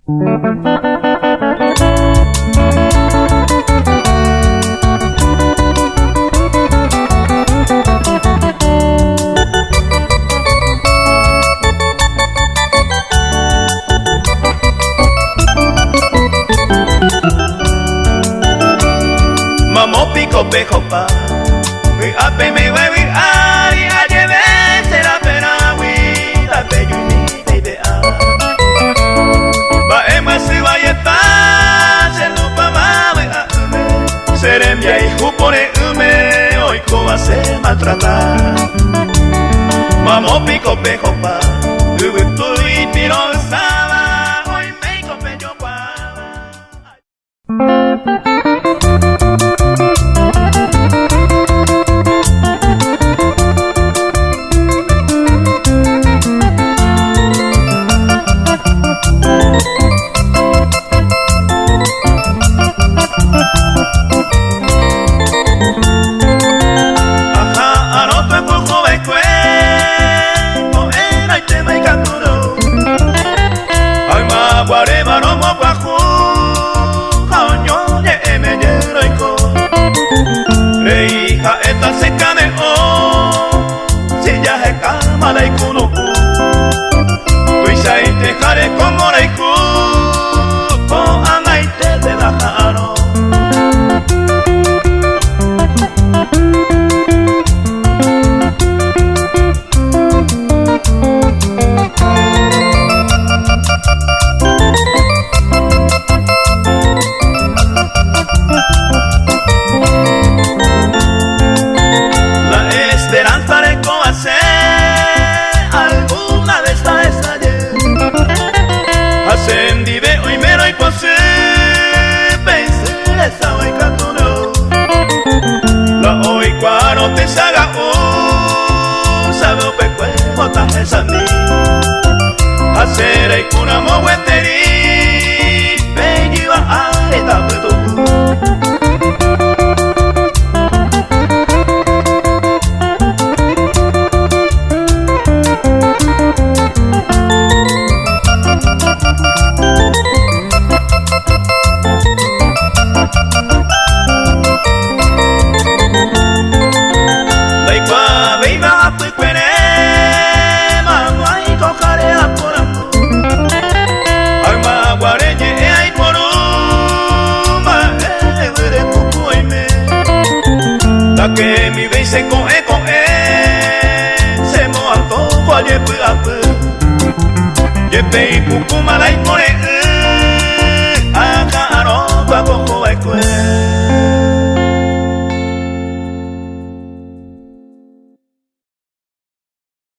Mamo pico pejo pa mi ape me wewi ari ajebe será pena wi ta pe yuni baby a ba ema si vayeta se no pa ma we a ume serem ya hijo pone ume hoy ko va ser maltratar. Mamo pico pejo pa ubu tu y tiro saba hoy me cope yo pa. Que mi vez se coe se mo alto cual ye pu ye pe pu